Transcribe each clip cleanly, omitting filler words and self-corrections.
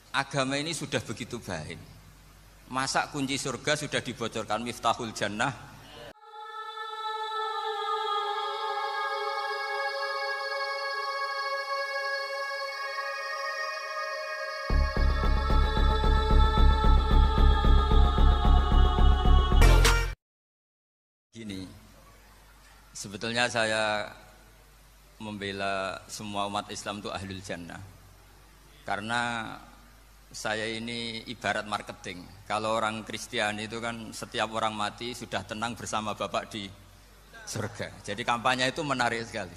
agama ini sudah begitu baik. Masa kunci surga sudah dibocorkan, miftahul jannah. Gini, sebetulnya saya membela semua umat Islam itu ahlul jannah. Karena saya ini ibarat marketing. Kalau orang Kristiani itu kan setiap orang mati sudah tenang bersama Bapak di surga. Jadi kampanye itu menarik sekali.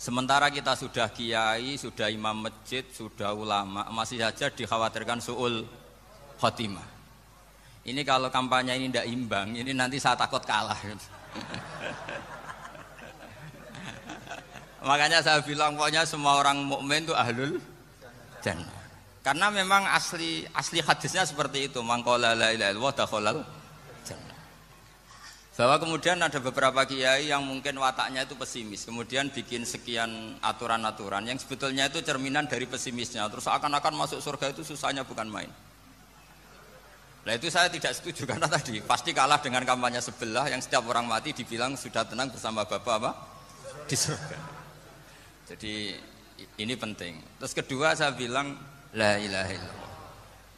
Sementara kita sudah kiai, sudah imam masjid, sudah ulama, masih saja dikhawatirkan su'ul khotimah. Ini kalau kampanye ini tidak imbang, ini nanti saya takut kalah. Makanya saya bilang pokoknya semua orang mukmin itu ahlul jannah. Karena memang asli hadisnya seperti itu, mangqala la ilaha illallah dakhalal jannah. Bahwa kemudian ada beberapa kiai yang mungkin wataknya itu pesimis, kemudian bikin sekian aturan-aturan yang sebetulnya itu cerminan dari pesimisnya. Terus akan-akan masuk surga itu susahnya bukan main. Nah itu saya tidak setuju karena tadi pasti kalah dengan kampanye sebelah yang setiap orang mati dibilang sudah tenang bersama Bapak apa? Di surga. Jadi ini penting. Terus kedua saya bilang la ilaha illallah.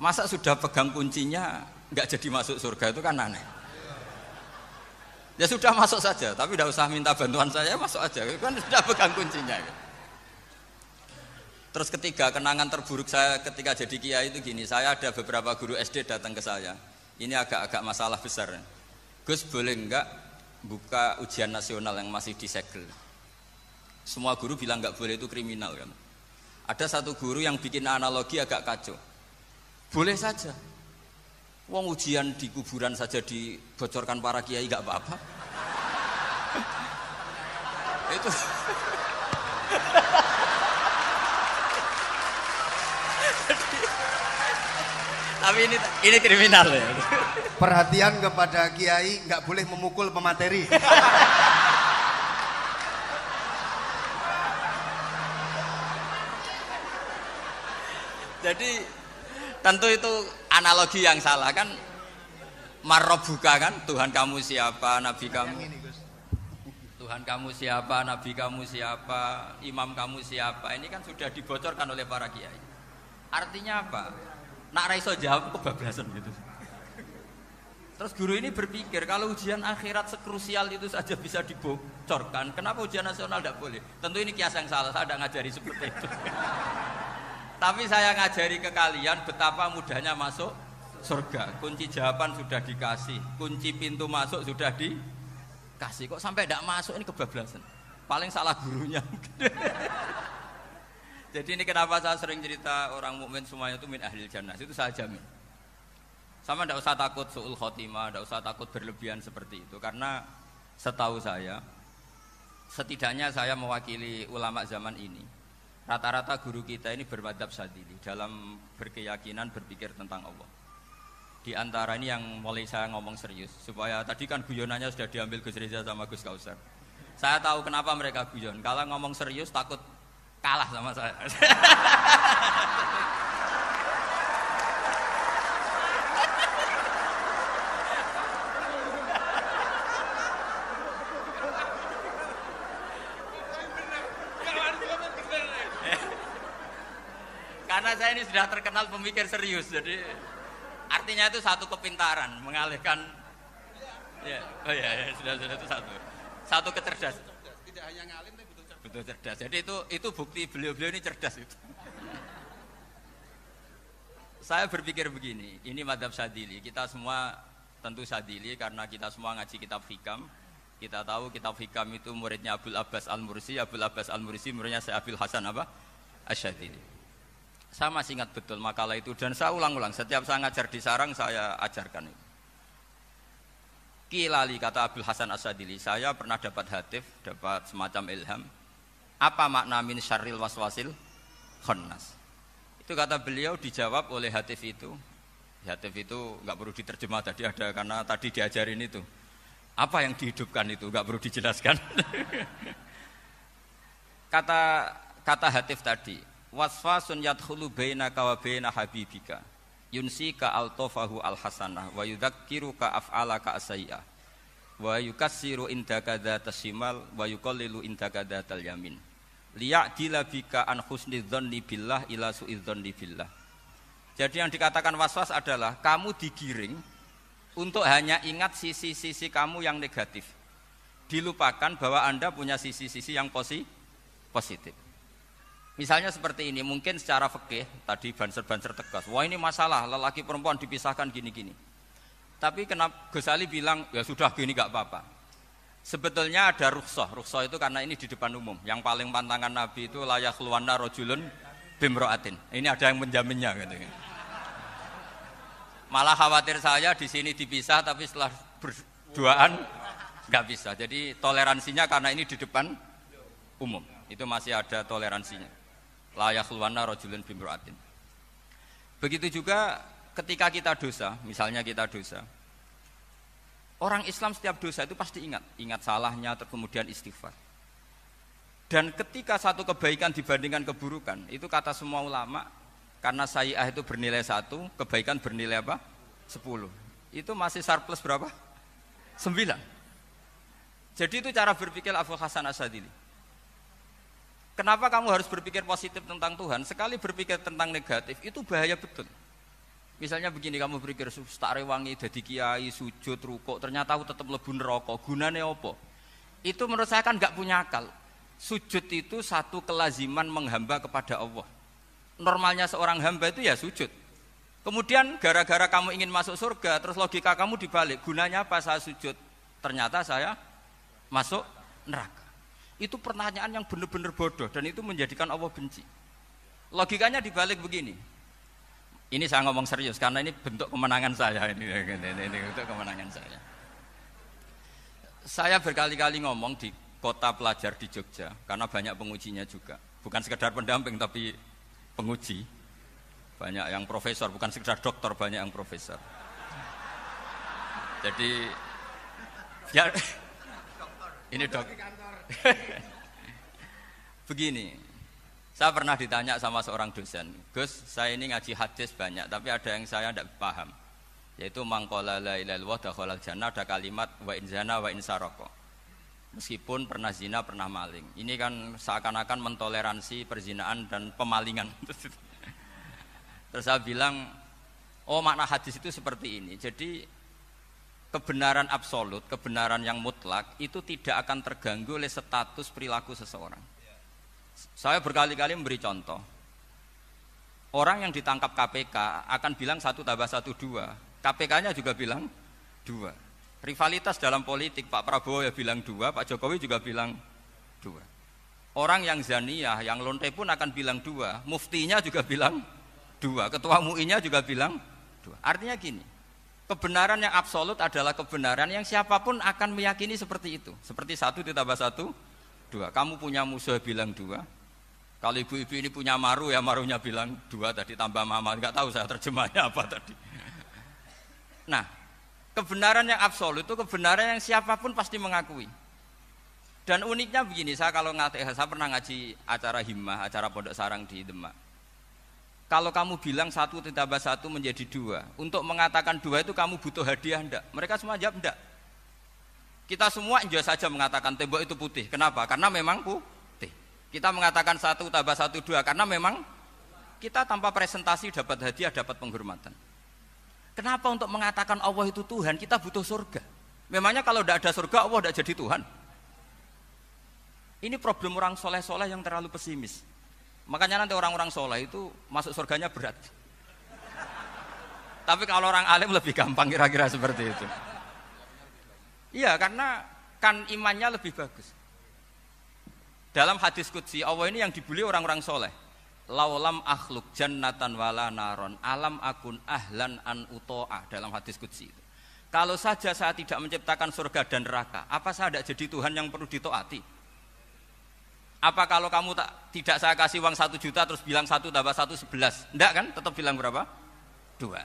Masa sudah pegang kuncinya nggak jadi masuk surga itu kan aneh. Ya sudah masuk saja, tapi tidak usah minta bantuan saya, masuk aja. Kan sudah pegang kuncinya. Terus ketiga, kenangan terburuk saya ketika jadi kiai itu gini, saya ada beberapa guru SD datang ke saya. Ini agak-agak masalah besar. Gus boleh enggak buka ujian nasional yang masih disegel? Semua guru bilang enggak boleh, itu kriminal kan. Ada satu guru yang bikin analogi agak kacau. Boleh saja. Wong ujian di kuburan saja dibocorkan para kiai enggak apa-apa. Itu tapi ini kriminal ya. Perhatian kepada kiai, nggak boleh memukul pemateri. Jadi tentu itu analogi yang salah kan. Marrobuka kan, Tuhan kamu siapa, nabi kamu. Tuhan kamu siapa, nabi kamu siapa, imam kamu siapa. Ini kan sudah dibocorkan oleh para kiai. Artinya apa? Nak raiso jawab kebablasan gitu. Terus guru ini berpikir kalau ujian akhirat sekrusial itu saja bisa dibocorkan, kenapa ujian nasional tidak boleh? Tentu ini kias yang salah, saya tidak ngajari seperti itu. Tapi saya ngajari ke kalian betapa mudahnya masuk surga. Kunci jawaban sudah dikasih, kunci pintu masuk sudah dikasih. Kok sampai tidak masuk, ini kebablasan. Paling salah gurunya. Jadi ini kenapa saya sering cerita orang mukmin semuanya itu min ahlil jannah, itu saya jamin. Sama tidak usah takut su'ul khotimah, tidak usah takut berlebihan seperti itu. Karena setahu saya, setidaknya saya mewakili ulama zaman ini. Rata-rata guru kita ini bermadzhab Syadzili dalam berkeyakinan berpikir tentang Allah. Di antara ini yang mulai saya ngomong serius, supaya tadi kan guyonannya sudah diambil Gus Reza sama Gus Kausar. Saya tahu kenapa mereka guyon. Kalau ngomong serius takut kalah sama saya. Karena saya ini sudah terkenal pemikir serius, jadi artinya itu satu kepintaran mengalihkan. Ya, oh ya, sudah itu satu kecerdasan. Tidak hanya ngalim tapi betul cerdas. Jadi itu bukti beliau-beliau ini cerdas itu. Saya berpikir begini, ini madzhab Syadzili. Kita semua tentu Syadzili karena kita semua ngaji kitab Hikam. Kita tahu kitab Hikam itu muridnya Abul Abbas Al-Mursi. Abul Abbas Al-Mursi muridnya Syekh Abil Hasan apa? Asy-Syadzili. Saya masih ingat betul makalah itu dan saya ulang-ulang. Setiap saya ngajar di sarang saya ajarkan itu. Kilali kata Abul Hasan Asy-Syadzili, saya pernah dapat hatif, dapat semacam ilham. Apa makna min syarril waswasil khannas? Itu kata beliau dijawab oleh hatif itu. Hatif itu nggak perlu diterjemah tadi ada karena tadi diajarin itu. Apa yang dihidupkan itu nggak perlu dijelaskan. Kata hatif tadi, waswasun yadkhulu bainaka wa baina habibika yunsika altofahu alhasanah wa yudzakiruka af'alaka asai'ah wa yukassiru indaka dzatas shimal wa yuqallilu indaka dzatal yamin liya'dila bika an husni dzanni billah ila su'i dzanni billah. Jadi yang dikatakan waswas adalah kamu digiring untuk hanya ingat sisi-sisi kamu yang negatif, dilupakan bahwa Anda punya sisi-sisi yang positif. Misalnya seperti ini, mungkin secara fikih tadi banser-banser tegas, wah ini masalah lelaki perempuan dipisahkan gini-gini. Tapi kenapa Gus Ali bilang ya sudah gini gak apa-apa. Sebetulnya ada rukhsah. Rukhsah itu karena ini di depan umum. Yang paling pantangan Nabi itu la yakhluwanna rajulun bimra'atin. Ini ada yang menjaminnya gitu. Malah khawatir saya di sini dipisah tapi setelah berduaan nggak bisa. Jadi toleransinya karena ini di depan umum. Itu masih ada toleransinya. La yakhluwanna rajulun bimra'atin. Begitu juga ketika kita dosa, misalnya kita dosa, orang Islam setiap dosa itu pasti ingat salahnya, kemudian istighfar. Dan ketika satu kebaikan dibandingkan keburukan, itu kata semua ulama, karena sayyi'ah itu bernilai 1, kebaikan bernilai apa? 10. Itu masih surplus berapa? 9. Jadi itu cara berpikir Abu Hasan Asyadzili. Kenapa kamu harus berpikir positif tentang Tuhan? Sekali berpikir tentang negatif, itu bahaya betul. Misalnya begini, kamu berpikir tak rewangi dadi kiai sujud rukuk ternyata aku tetap mlebu neraka, gunane apa? Itu menurut saya kan enggak punya akal. Sujud itu satu kelaziman menghamba kepada Allah. Normalnya seorang hamba itu ya sujud. Kemudian gara-gara kamu ingin masuk surga, terus logika kamu dibalik, gunanya apa saya sujud? Ternyata saya masuk neraka. Itu pertanyaan yang benar-benar bodoh dan itu menjadikan Allah benci. Logikanya dibalik begini. Ini saya ngomong serius karena ini bentuk kemenangan saya ini bentuk kemenangan saya. Saya berkali-kali ngomong di kota pelajar di Jogja karena banyak pengujinya juga. Bukan sekedar pendamping tapi penguji. Banyak yang profesor, bukan sekedar dokter, banyak yang profesor. Jadi ya ini dok. Begini. Saya pernah ditanya sama seorang dosen, Gus, saya ini ngaji hadis banyak, tapi ada yang saya tidak paham, yaitu mangqala la ilaha illallah dakhalal jannah, ada kalimat wa in zana wa in saraka. Meskipun pernah zina, pernah maling. Ini kan seakan-akan mentoleransi perzinaan dan pemalingan. Terus saya bilang, oh makna hadis itu seperti ini. Jadi kebenaran absolut, kebenaran yang mutlak itu tidak akan terganggu oleh status perilaku seseorang. Saya berkali-kali memberi contoh. Orang yang ditangkap KPK akan bilang 1 + 1 2. KPK-nya juga bilang 2. Rivalitas dalam politik, Pak Prabowo ya bilang 2, Pak Jokowi juga bilang 2. Orang yang zaniyah, yang lonte pun akan bilang 2. Muftinya juga bilang 2. Ketua MUI-nya juga bilang 2. Artinya gini, kebenaran yang absolut adalah kebenaran yang siapapun akan meyakini seperti itu. Seperti 1 + 1 2. Kamu punya musuh bilang 2. Kalau ibu-ibu ini punya maru ya marunya bilang 2 tadi tambah mama. Enggak tahu saya terjemahnya apa tadi. Nah, kebenaran yang absolut itu kebenaran yang siapapun pasti mengakui. Dan uniknya begini, saya kalau saya pernah ngaji acara himmah, acara pondok sarang di Demak. Kalau kamu bilang 1 + 1 menjadi 2, untuk mengatakan 2 itu kamu butuh hadiah enggak? Mereka semua jawab enggak. Kita semua enjoy saja mengatakan tembok itu putih. Kenapa? Karena memang putih. Kita mengatakan 1 + 1 2 karena memang kita tanpa presentasi dapat hadiah, dapat penghormatan. Kenapa untuk mengatakan Allah itu Tuhan kita butuh surga? Memangnya kalau tidak ada surga Allah tidak jadi Tuhan? Ini problem orang soleh-soleh yang terlalu pesimis. Makanya nanti orang-orang soleh itu masuk surganya berat. Tapi kalau orang alim lebih gampang kira-kira seperti itu. Iya, karena kan imannya lebih bagus. Dalam hadis qudsi, Allah ini yang dibuli orang-orang soleh. Laulam akhluk jannatan wala naron alam akun ahlan an uto'ah. Dalam hadis qudsi itu. Kalau saja saya tidak menciptakan surga dan neraka, apa saya tidak jadi Tuhan yang perlu ditaati? Apa kalau kamu tidak saya kasih uang 1 juta terus bilang 1 + 1 11? Enggak kan? Tetap bilang berapa? 2.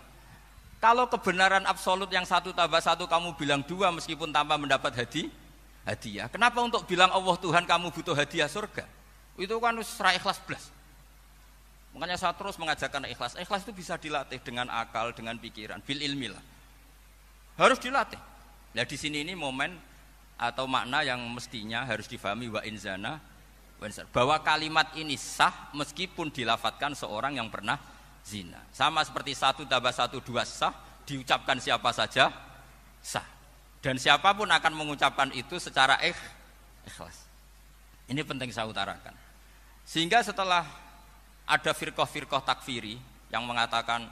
Kalau kebenaran absolut yang 1 + 1 kamu bilang 2 meskipun tanpa mendapat hadiah. Kenapa untuk bilang Allah Tuhan kamu butuh hadiah surga? Itu kan serai ikhlas blas. Makanya saya terus mengajarkan ikhlas. Ikhlas itu bisa dilatih dengan akal, dengan pikiran, bil ilmi lah. Harus dilatih. Nah di sini ini momen atau makna yang mestinya harus difahami wa inzana bahwa kalimat ini sah meskipun dilafatkan seorang yang pernah zina. Sama seperti 1 tambah 1 2 sah, diucapkan siapa saja sah. Dan siapapun akan mengucapkan itu secara ikhlas. Ini penting saya utarakan. Sehingga setelah ada firqah-firqah takfiri yang mengatakan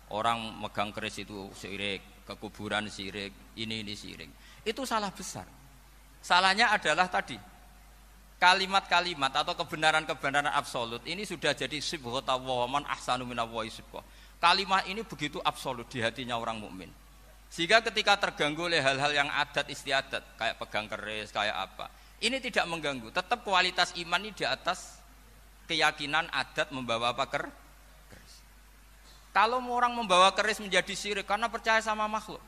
orang megang keris itu syirik, ke kuburan syirik, ini syirik. Itu salah besar. Salahnya adalah tadi kalimat-kalimat atau kebenaran-kebenaran absolut ini sudah jadi sibghatullah man ahsanu minallahi sibghah. Kalimat ini begitu absolut di hatinya orang mukmin. Sehingga ketika terganggu oleh hal-hal yang adat istiadat kayak pegang keris, kayak apa, ini tidak mengganggu. Tetap kualitas iman ini di atas keyakinan adat membawa apa keris. Kalau orang membawa keris menjadi syirik karena percaya sama makhluk.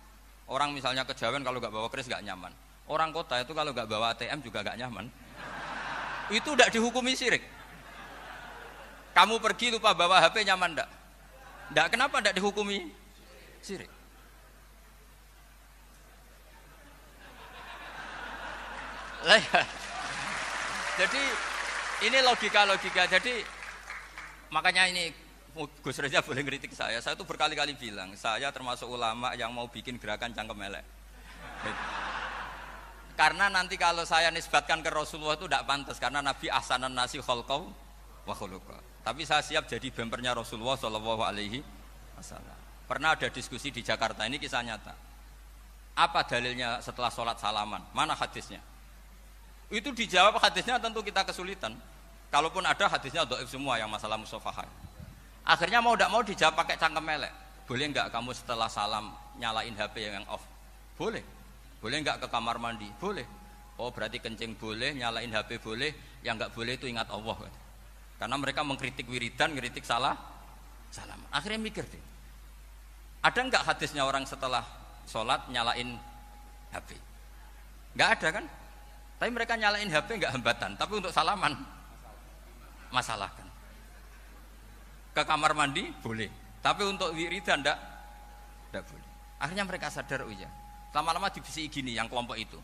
Orang misalnya kejawen kalau nggak bawa keris nggak nyaman. Orang kota itu kalau nggak bawa ATM juga nggak nyaman. Itu tidak dihukumi syirik. Kamu pergi lupa bawa HP nyaman enggak? Enggak, kenapa enggak dihukumi syirik? Jadi ini logika-logika. Jadi makanya ini Gus Reza boleh ngeritik saya. Saya itu berkali-kali bilang, saya termasuk ulama yang mau bikin gerakan cangkem elek. Karena nanti kalau saya nisbatkan ke Rasulullah itu tidak pantas karena Nabi ahsanan nasi khalqau wa khuluqa. Tapi saya siap jadi bempernya Rasulullah sallallahu alaihi wasallam. Pernah ada diskusi di Jakarta, ini kisah nyata. Apa dalilnya setelah sholat salaman? Mana hadisnya? Itu dijawab hadisnya tentu kita kesulitan. Kalaupun ada hadisnya dhaif semua yang masalah musafahah. Akhirnya mau tidak mau dijawab pakai cangkem elek. Boleh enggak kamu setelah salam nyalain HP yang off? Boleh. Boleh enggak ke kamar mandi? Boleh. Oh berarti kencing boleh, nyalain HP boleh, yang enggak boleh itu ingat Allah. Karena mereka mengkritik wiridan, kritik salah salam. Akhirnya mikir deh. Ada enggak hadisnya orang setelah sholat nyalain HP? Enggak ada kan? Tapi mereka nyalain HP enggak hambatan, tapi untuk salaman masalahkan. Ke kamar mandi boleh, tapi untuk wiridan enggak boleh. Akhirnya mereka sadar, oh iya. Lama-lama dibisi gini yang kelompok itu.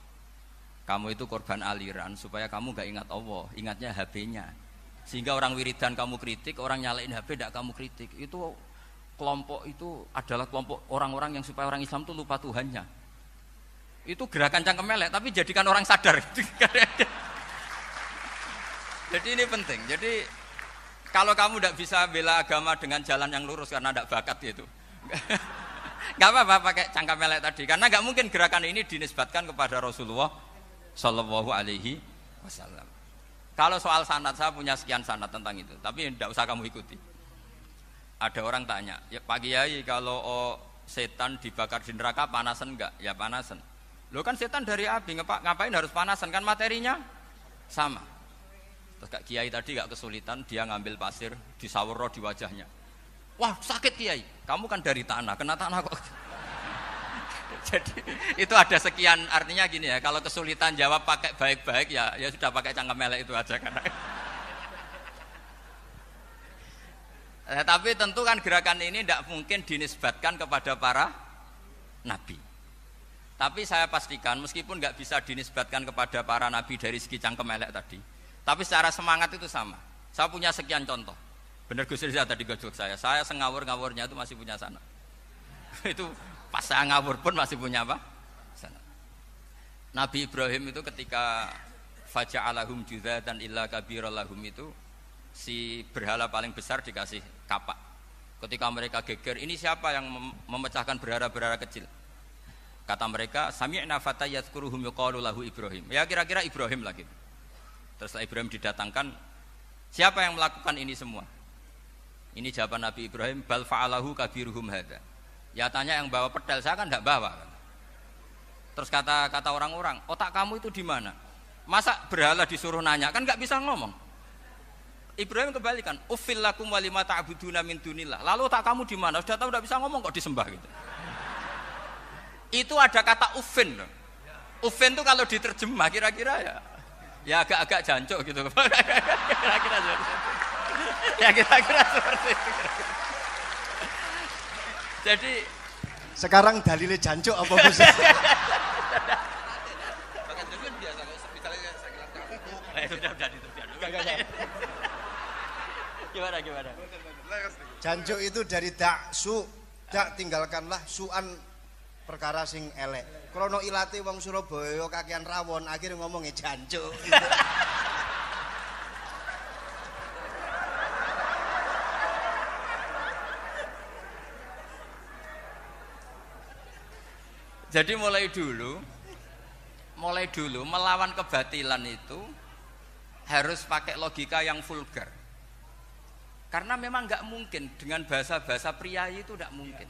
Kamu itu korban aliran supaya kamu gak ingat Allah, ingatnya HP-nya. Sehingga orang wiridan kamu kritik, orang nyalain HP tidak kamu kritik. Itu kelompok itu adalah kelompok orang-orang yang supaya orang Islam itu lupa Tuhannya. Itu gerakan cangkem elek, tapi jadikan orang sadar. Jadi ini penting. Jadi kalau kamu tidak bisa bela agama dengan jalan yang lurus karena tidak bakat gitu. Gak apa-apa pakai cangkem elek tadi, karena gak mungkin gerakan ini dinisbatkan kepada Rasulullah Shallallahu Alaihi Wasallam. Kalau soal sanad, saya punya sekian sanad tentang itu, tapi tidak usah kamu ikuti. Ada orang tanya, ya Pak Kiai kalau setan dibakar di neraka panasan enggak? Ya panasan. Lo kan setan dari api, ngapain harus panasan? Kan materinya sama. Terus Kak Kiai tadi gak kesulitan, dia ngambil pasir, disawero di wajahnya. Wah sakit Kiai, kamu kan dari tanah, kena tanah kok. Jadi itu ada sekian, artinya gini ya, kalau kesulitan jawab pakai baik-baik ya sudah pakai cangkem elek itu aja kan. Tapi tentu kan gerakan ini tidak mungkin dinisbatkan kepada para nabi. Tapi saya pastikan meskipun nggak bisa dinisbatkan kepada para nabi dari segi cangkem elek tadi, tapi secara semangat itu sama. Saya punya sekian contoh. Benar Gus Riza tadi gojok saya sengawur-ngawurnya itu masih punya sana. Itu pas saya ngawur pun masih punya apa? Sana. Nabi Ibrahim itu ketika faja'alahum juzatan illa kabirallahum itu si berhala paling besar dikasih kapak. Ketika mereka geger, ini siapa yang memecahkan berhala-berhala kecil? Kata mereka, sami'na fatay yadhkuruhum yuqalu lahu Ibrahim. Ya kira-kira Ibrahim lagi. Terus Ibrahim didatangkan, siapa yang melakukan ini semua? Ini jawaban Nabi Ibrahim, bal fa'alahu kabiruhum hadza. Ya tanya yang bawa pedal, saya kan tidak bawa. Terus kata orang-orang, otak kamu itu di mana? Masa berhala disuruh nanya, kan nggak bisa ngomong. Ibrahim kebalikan, uffil lakum wa lima ta'buduna min dunillah. Lalu otak kamu di mana? Sudah tahu tidak bisa ngomong kok disembah gitu. Itu ada kata uffin. Uffin itu kalau diterjemah kira-kira ya agak-agak jancuk gitu. Kira-kira Ya kira-kira seperti itu. Jadi sekarang dalile jancuk apa Gus? Gimana? Jancuk itu dari dak su, dak tinggalkanlah suan perkara sing elek. Krono ilate wong Surabaya kakean rawon, akhirnya ngomongnya jancuk. Jadi mulai dulu melawan kebatilan itu harus pakai logika yang vulgar. Karena memang nggak mungkin dengan bahasa-bahasa priayi itu nggak mungkin.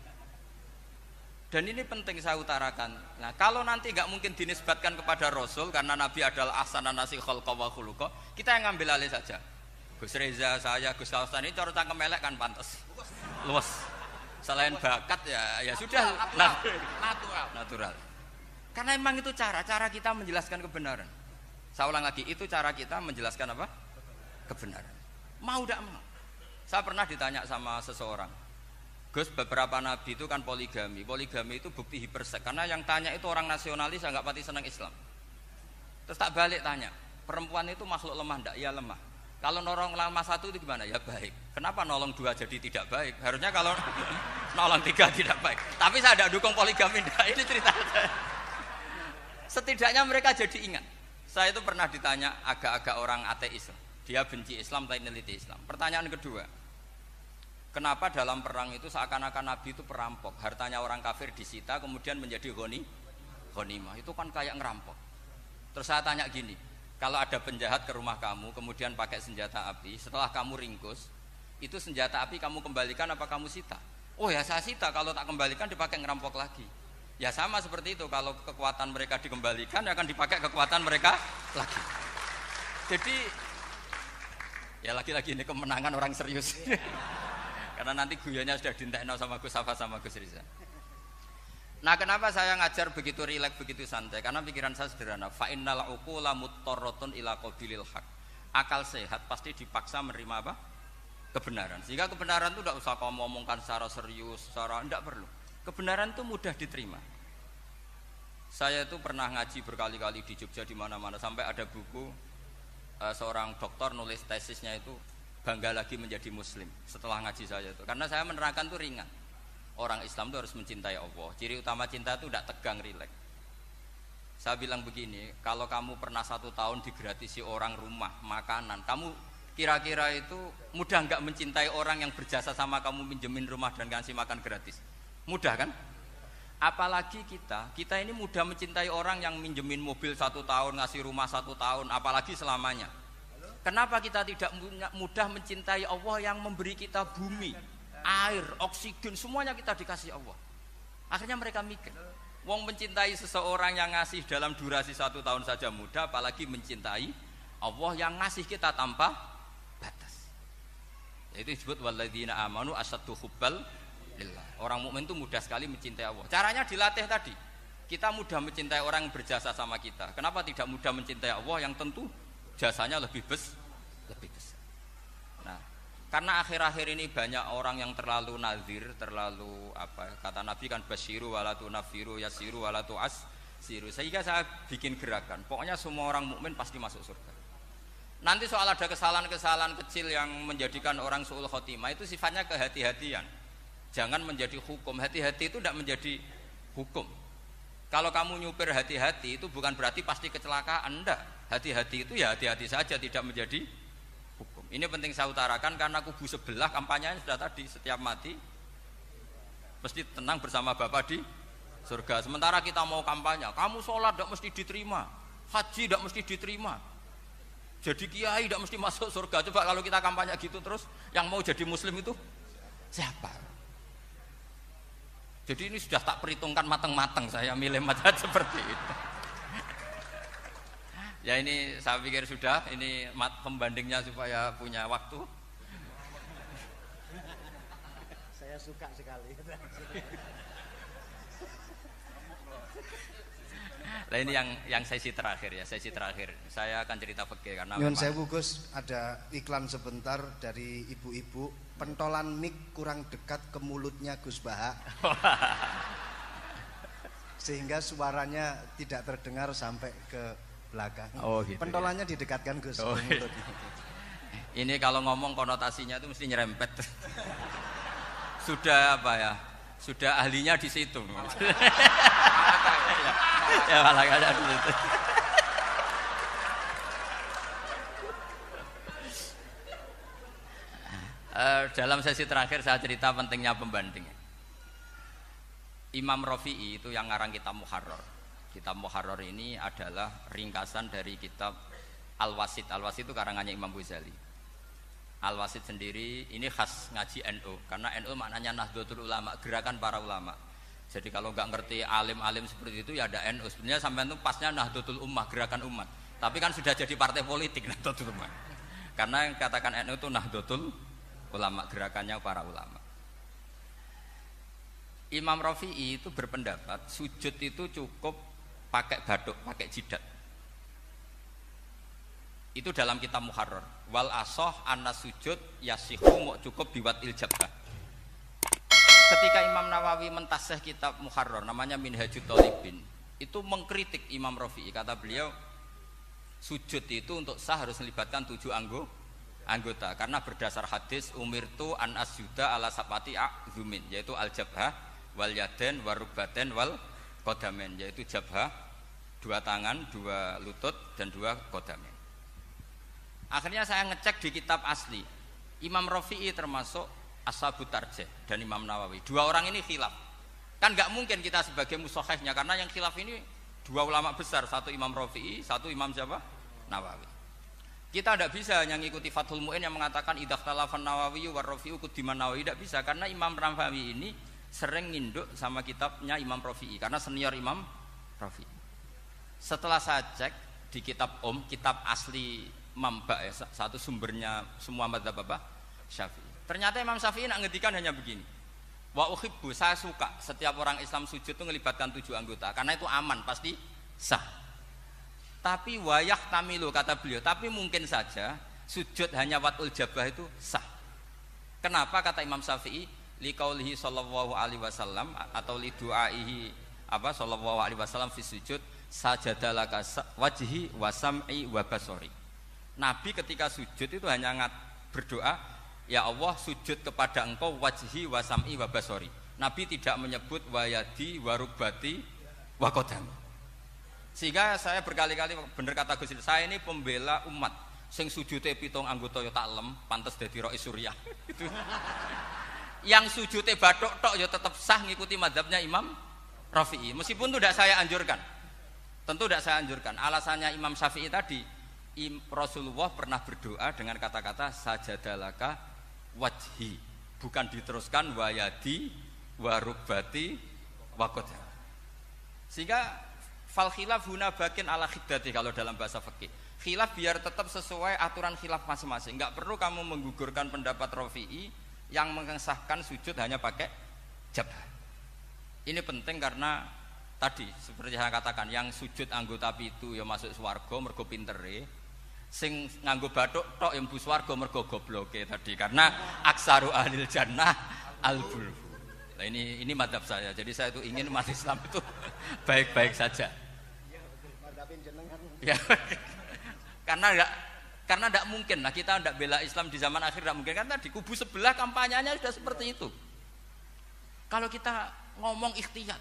Dan ini penting saya utarakan. Nah, kalau nanti nggak mungkin dinisbatkan kepada Rasul karena Nabi adalah ahsanan nasi khalqa wa khuluqa, kita yang ngambil alih saja. Gus Reza, saya, Gus Kaustan ini cara cangkem elek kan pantas. Luas. Selain bakat ya sudah natural. Karena memang itu cara kita menjelaskan kebenaran. Saya ulang lagi, itu cara kita menjelaskan apa? Kebenaran. Mau tidak mau. Saya pernah ditanya sama seseorang, Gus, beberapa nabi itu kan poligami itu bukti hipersek. Karena yang tanya itu orang nasionalis, nggak pati senang Islam. Terus tak balik tanya, perempuan itu makhluk lemah enggak? Ya lemah. Kalau nolong lama satu itu gimana? Ya baik. Kenapa nolong dua jadi tidak baik? Harusnya kalau nolong tiga tidak baik. Tapi saya tidak dukung poligami. Nah, ini cerita saya. Setidaknya mereka jadi ingat. Saya itu pernah ditanya agak-agak orang ateis. Dia benci Islam tapi meneliti Islam. Pertanyaan kedua, kenapa dalam perang itu seakan-akan Nabi itu perampok? Hartanya orang kafir disita kemudian menjadi ghanimah. Itu kan kayak ngerampok. Terus saya tanya gini, kalau ada penjahat ke rumah kamu kemudian pakai senjata api, setelah kamu ringkus, itu senjata api kamu kembalikan apa kamu sita? Oh ya saya sita, kalau tak kembalikan dipakai ngerampok lagi. Ya sama seperti itu, kalau kekuatan mereka dikembalikan akan dipakai kekuatan mereka lagi. Jadi ya lagi-lagi ini kemenangan orang serius. Karena nanti guyanya sudah dintekno sama Gus Safa sama Gus Riza. Nah, kenapa saya ngajar begitu rileks, begitu santai? Karena pikiran saya sederhana. Fa innal uqula muttarratun ila qabilil haq. Akal sehat pasti dipaksa menerima apa? Kebenaran. Sehingga kebenaran itu tidak usah kamu ngomongkan secara serius, secara tidak perlu. Kebenaran itu mudah diterima. Saya itu pernah ngaji berkali-kali di Jogja di mana-mana sampai ada buku seorang dokter nulis tesisnya itu bangga lagi menjadi muslim setelah ngaji saya itu. Karena saya menerangkan itu ringan. Orang Islam itu harus mencintai Allah. Ciri utama cinta itu tidak tegang, rileks. Saya bilang begini, kalau kamu pernah 1 tahun digratisi orang rumah, makanan, kamu kira-kira itu mudah nggak mencintai orang yang berjasa sama kamu minjemin rumah dan kasih makan gratis? Mudah kan? Apalagi kita ini mudah mencintai orang yang minjemin mobil 1 tahun, ngasih rumah 1 tahun, apalagi selamanya. Kenapa kita tidak mudah mencintai Allah yang memberi kita bumi, air, oksigen, semuanya kita dikasih Allah? Akhirnya mereka mikir, wong mencintai seseorang yang ngasih dalam durasi 1 tahun saja mudah, apalagi mencintai Allah yang ngasih kita tanpa batas. Itu disebut walladzina amanu asaddu hubbal lillah. Orang mukmin itu mudah sekali mencintai Allah. Caranya dilatih tadi. Kita mudah mencintai orang yang berjasa sama kita. Kenapa tidak mudah mencintai Allah yang tentu jasanya lebih besar? Nah, karena akhir-akhir ini banyak orang yang terlalu nazir, terlalu kata Nabi kan basyiru walatu nafiru yasiru walatu asiru. Sehingga saya bikin gerakan. Pokoknya semua orang mukmin pasti masuk surga. Nanti soal ada kesalahan-kesalahan kecil yang menjadikan orang su'ul khotimah itu sifatnya kehati-hatian. Jangan menjadi hukum. Hati-hati itu tidak menjadi hukum. Kalau kamu nyupir hati-hati itu bukan berarti pasti kecelakaan, enggak. Hati-hati itu ya hati-hati saja, tidak menjadi hukum. Ini penting saya utarakan karena kubu sebelah kampanyenya sudah tadi, setiap mati mesti tenang bersama Bapak di surga. Sementara kita mau kampanye, kamu sholat tidak mesti diterima, haji tidak mesti diterima, jadi kiai tidak mesti masuk surga. Coba kalau kita kampanye gitu terus, yang mau jadi muslim itu siapa? Jadi ini sudah tak perhitungkan matang-matang, saya milih macam seperti itu. Ya ini saya pikir sudah, ini pembandingnya supaya punya waktu. Saya suka sekali. Nah ini yang sesi terakhir ya, sesi terakhir. Saya akan cerita fikih karena Nyuwun sewu Gus, ada iklan sebentar dari ibu-ibu. Pentolan mic kurang dekat ke mulutnya Gus Baha. Sehingga suaranya tidak terdengar sampai ke belakang. Oh, gitu, pentolannya ya? Didekatkan Gus ke mulutnya. Ini kalau ngomong konotasinya itu mesti nyerempet. Sudah apa ya? Sudah ahlinya di situ. Ya malah ada di situ. Dalam sesi terakhir saya cerita pentingnya pembanding. Imam Rafi'i itu yang ngarang kitab Muharrar. Kitab Muharrar ini adalah ringkasan dari kitab Al-Wasit. Al-Wasit itu karangannya Imam Ghazali. Al-Wasit sendiri ini khas ngaji NU karena NU maknanya Nahdlatul Ulama, gerakan para ulama. Jadi kalau nggak ngerti alim-alim seperti itu ya ada NU. Sebenarnya sampai itu pasnya Nahdlatul Ummah, gerakan umat. Tapi kan sudah jadi partai politik Nahdlatul Ummah. Karena yang katakan NU itu Nahdlatul Ulama, gerakannya para ulama. Imam Rafi'i itu berpendapat sujud itu cukup pakai baduk, pakai jidat. Itu dalam kitab Muharrar. Wal asoh anna sujud yasihu mau cukup biwat iljabah. Ketika Imam Nawawi mentasih kitab Muharrar namanya Minhajut Thalibin, itu mengkritik Imam Rafi'i. Kata beliau sujud itu untuk sah harus melibatkan 7 anggota karena berdasar hadis umirtu an asjuda ala sabati a'zumin, yaitu al jabhah wal yaden warubaten wal qadamen, yaitu jabhah 2 tangan, 2 lutut dan 2 qadamen. Akhirnya saya ngecek di kitab asli Imam Rafi'i termasuk Ashabut Tarjih dan Imam Nawawi. 2 orang ini khilaf. Kan nggak mungkin kita sebagai mushahihnya karena yang khilaf ini 2 ulama besar, satu Imam Rafi'i, satu Imam siapa? Nawawi. Kita tidak bisa hanya ngikuti Fathul Mu'in yang mengatakan idza khtalafan Nawawi war Rafi'u qudiman Nawawi, tidak bisa karena Imam Nawawi ini sering nginduk sama kitabnya Imam Rafi'i karena senior Imam Rafi'i. Setelah saya cek di kitab kitab asli Mamba ya, satu sumbernya semua madzhab apa? Syafi'i. Ternyata Imam Syafi'i nak ngedikan hanya begini. Wa uhibbu, saya suka setiap orang Islam sujud itu melibatkan 7 anggota karena itu aman, pasti sah. Tapi wayah tamilu kata beliau, tapi mungkin saja sujud hanya watul jabah itu sah. Kenapa kata Imam Syafi'i? Liqaulihi sallallahu alaihi wasallam atau li du'aihi apa sallallahu alaihi wasallam fi sujud sajadalaka wajhi wa sam'i wa basori. Nabi ketika sujud itu hanya berdoa, ya Allah sujud kepada engkau wajhi wa sam'i wa basori. Nabi tidak menyebut wayadi wa rubati wa qadami. Sehingga saya berkali-kali bener kata Gus, saya ini pembela umat sing sujute 7 anggota ya tak lem pantes dadi Rais Suriah. Itu. Yang sujute bathuk tok ya tetap sah ngikuti mazhabnya Imam Rafi'i. Meskipun itu tidak saya anjurkan. Tentu tidak saya anjurkan. Alasannya Imam Syafi'i tadi, Rasulullah pernah berdoa dengan kata-kata sajadalaka wajhi, bukan diteruskan wayadi warubati wakoda. Sehingga fal khilaf huna bakin ala khiddati kalau dalam bahasa fikih. Khilaf biar tetap sesuai aturan khilaf masing-masing. Enggak perlu kamu menggugurkan pendapat Rafi'i yang mengesahkan sujud hanya pakai jabah. Ini penting karena tadi seperti saya katakan, yang sujud anggota pitu ya masuk swarga mergo pintere, sing nganggo bathuk tok yang mlebu swarga mergo gobloke tadi, karena aksaru ahlil jannah al-bul. Nah ini madzhab saya. Jadi saya itu ingin umat Islam itu baik-baik saja. Ya. Karena tidak mungkin lah kita tidak bela Islam di zaman akhir, tidak mungkin kan tadi kubu sebelah kampanyenya sudah seperti itu. Kalau kita ngomong ikhtiyat,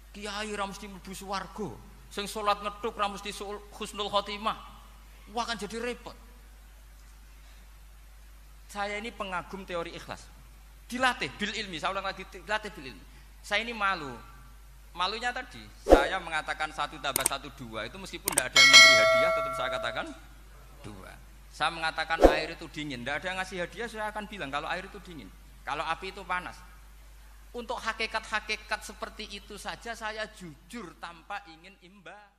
kiai ra mesti mlebu swarga, sing salat ngethuk ra mesti husnul khotimah, wah kan jadi repot. Saya ini pengagum teori ikhlas, dilatih bil ilmi, saya ulang lagi, dilatih bil ilmi. Saya ini malunya tadi saya mengatakan 1 tambah 1 2 itu meskipun tidak ada yang memberi hadiah tetap saya katakan 2. Saya mengatakan air itu dingin, tidak ada yang ngasih hadiah, saya akan bilang kalau air itu dingin, kalau api itu panas. Untuk hakikat-hakikat seperti itu saja saya jujur tanpa ingin imba.